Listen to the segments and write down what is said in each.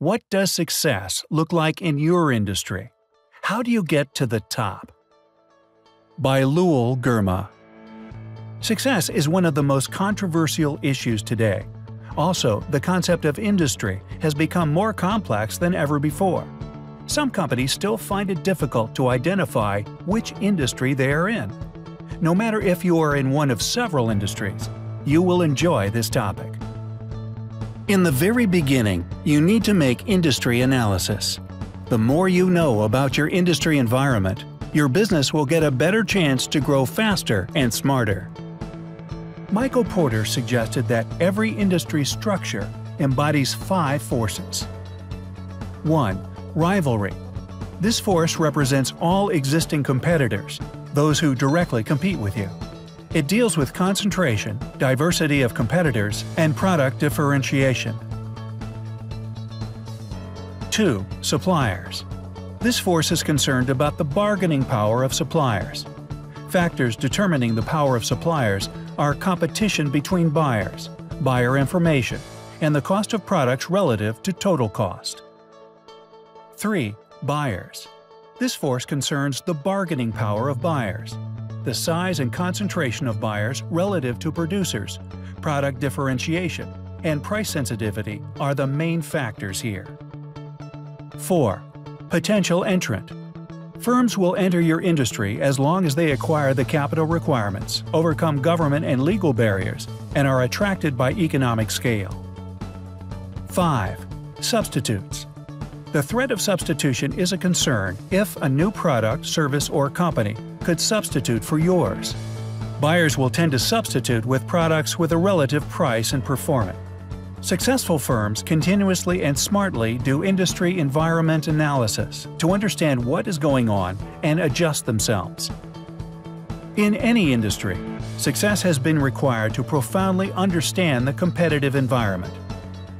What does success look like in your industry? How do you get to the top? By Leul Girma. Success is one of the most controversial issues today. Also, the concept of industry has become more complex than ever before. Some companies still find it difficult to identify which industry they are in. No matter if you are in one of several industries, you will enjoy this topic. In the very beginning, you need to make industry analysis. The more you know about your industry environment, your business will get a better chance to grow faster and smarter. Michael Porter suggested that every industry structure embodies 5 forces. 1. Rivalry. This force represents all existing competitors, those who directly compete with you. It deals with concentration, diversity of competitors, and product differentiation. 2. Suppliers. This force is concerned about the bargaining power of suppliers. Factors determining the power of suppliers are competition between buyers, buyer information, and the cost of products relative to total cost. 3. Buyers. This force concerns the bargaining power of buyers. The size and concentration of buyers relative to producers, product differentiation, and price sensitivity are the main factors here. 4. Potential entrant. Firms will enter your industry as long as they acquire the capital requirements, overcome government and legal barriers, and are attracted by economic scale. 5. Substitutes. The threat of substitution is a concern if a new product, service, or company could substitute for yours. Buyers will tend to substitute with products with a relative price and performance. Successful firms continuously and smartly do industry environment analysis to understand what is going on and adjust themselves. In any industry, success has been required to profoundly understand the competitive environment.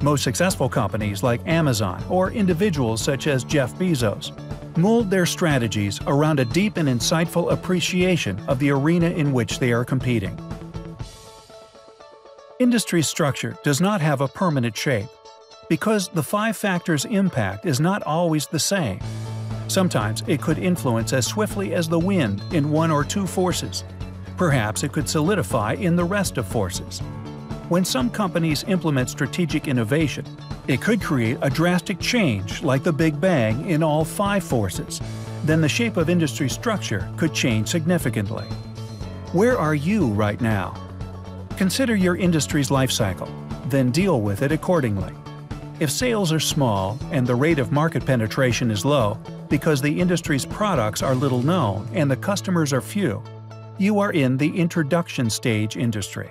Most successful companies like Amazon or individuals such as Jeff Bezos mold their strategies around a deep and insightful appreciation of the arena in which they are competing. Industry structure does not have a permanent shape, because the 5 factors' impact is not always the same. Sometimes it could influence as swiftly as the wind in 1 or 2 forces. Perhaps it could solidify in the rest of forces. When some companies implement strategic innovation, it could create a drastic change like the Big Bang in all 5 forces. Then the shape of industry structure could change significantly. Where are you right now? Consider your industry's life cycle, then deal with it accordingly. If sales are small and the rate of market penetration is low because the industry's products are little known and the customers are few, you are in the introduction stage industry.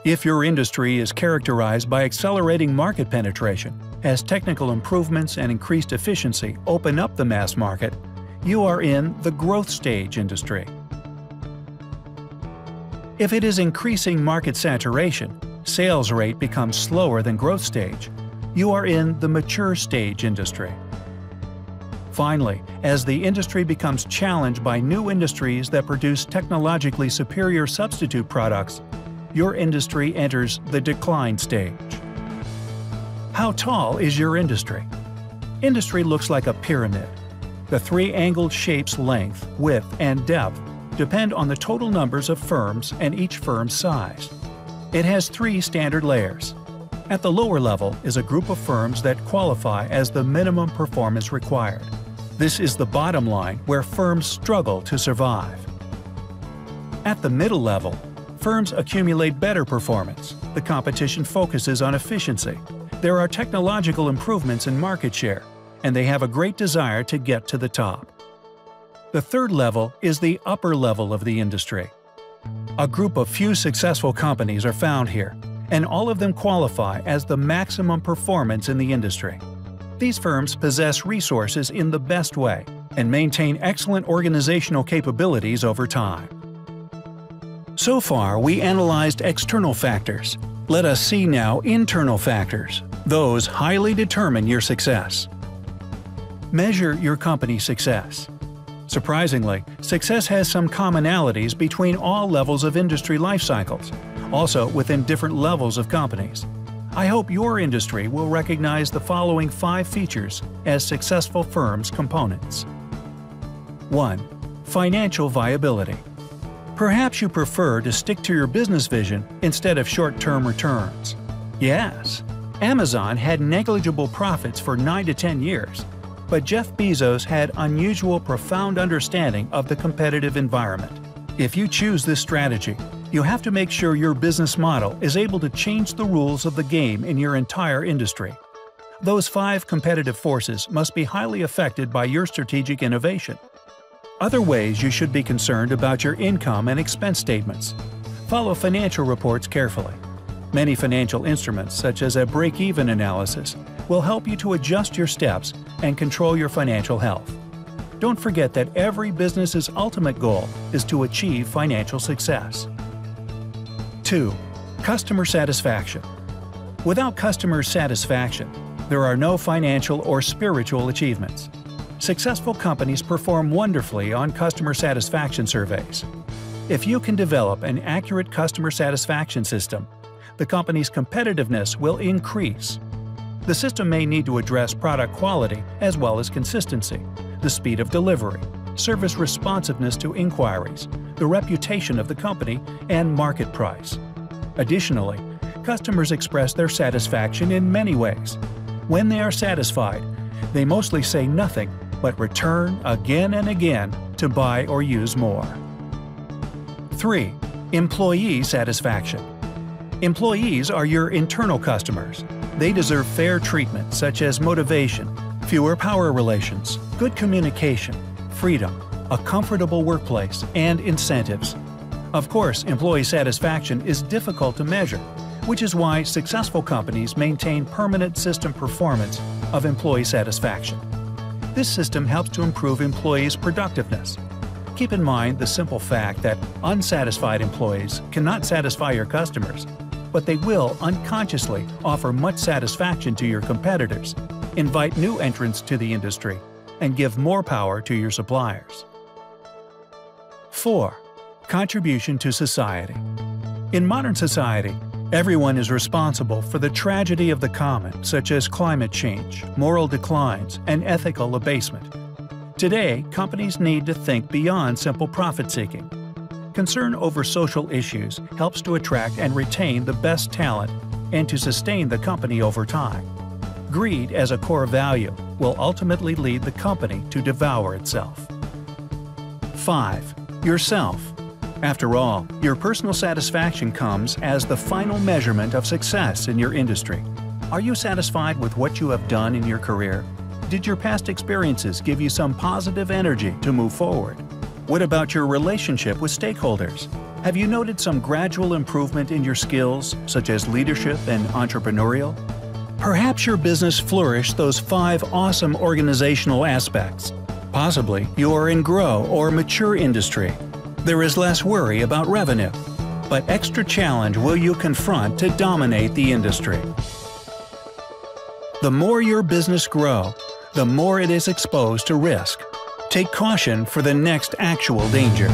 If your industry is characterized by accelerating market penetration, as technical improvements and increased efficiency open up the mass market, you are in the growth stage industry. If it is increasing market saturation, sales rate becomes slower than growth stage, you are in the mature stage industry. Finally, as the industry becomes challenged by new industries that produce technologically superior substitute products, your industry enters the decline stage. How tall is your industry? Industry looks like a pyramid. The 3 angled shapes' length, width, and depth depend on the total numbers of firms and each firm's size. It has 3 standard layers. At the lower level is a group of firms that qualify as the minimum performance required. This is the bottom line where firms struggle to survive. At the middle level, firms accumulate better performance. The competition focuses on efficiency. There are technological improvements in market share, and they have a great desire to get to the top. The third level is the upper level of the industry. A group of few successful companies are found here, and all of them qualify as the maximum performance in the industry. These firms possess resources in the best way and maintain excellent organizational capabilities over time. So far, we analyzed external factors. Let us see now internal factors. Those highly determine your success. Measure your company's success. Surprisingly, success has some commonalities between all levels of industry life cycles, also within different levels of companies. I hope your industry will recognize the following 5 features as successful firms' components. 1. Financial viability. Perhaps you prefer to stick to your business vision instead of short-term returns. Yes, Amazon had negligible profits for 9 to 10 years, but Jeff Bezos had unusual profound understanding of the competitive environment. If you choose this strategy, you have to make sure your business model is able to change the rules of the game in your entire industry. Those 5 competitive forces must be highly affected by your strategic innovation. Other ways you should be concerned about your income and expense statements. Follow financial reports carefully. Many financial instruments, such as a break-even analysis, will help you to adjust your steps and control your financial health. Don't forget that every business's ultimate goal is to achieve financial success. 2. Customer satisfaction. Without customer satisfaction, there are no financial or spiritual achievements. Successful companies perform wonderfully on customer satisfaction surveys. If you can develop an accurate customer satisfaction system, the company's competitiveness will increase. The system may need to address product quality as well as consistency, the speed of delivery, service responsiveness to inquiries, the reputation of the company, and market price. Additionally, customers express their satisfaction in many ways. When they are satisfied, they mostly say nothing but return again and again to buy or use more. 3. Employee satisfaction. Employees are your internal customers. They deserve fair treatment such as motivation, fewer power relations, good communication, freedom, a comfortable workplace, and incentives. Of course, employee satisfaction is difficult to measure, which is why successful companies maintain permanent system performance of employee satisfaction. This system helps to improve employees' productiveness. Keep in mind the simple fact that unsatisfied employees cannot satisfy your customers, but they will unconsciously offer much satisfaction to your competitors, invite new entrants to the industry, and give more power to your suppliers. 4. Contribution to society. In modern society, everyone is responsible for the tragedy of the common, such as climate change, moral declines, and ethical abasement. Today, companies need to think beyond simple profit-seeking. Concern over social issues helps to attract and retain the best talent and to sustain the company over time. Greed as a core value will ultimately lead the company to devour itself. 5. Yourself. After all, your personal satisfaction comes as the final measurement of success in your industry. Are you satisfied with what you have done in your career? Did your past experiences give you some positive energy to move forward? What about your relationship with stakeholders? Have you noted some gradual improvement in your skills, such as leadership and entrepreneurial? Perhaps your business flourished those 5 awesome organizational aspects. Possibly you are in grow or mature industry. There is less worry about revenue. But extra challenge will you confront to dominate the industry. The more your business grows, the more it is exposed to risk. Take caution for the next actual danger.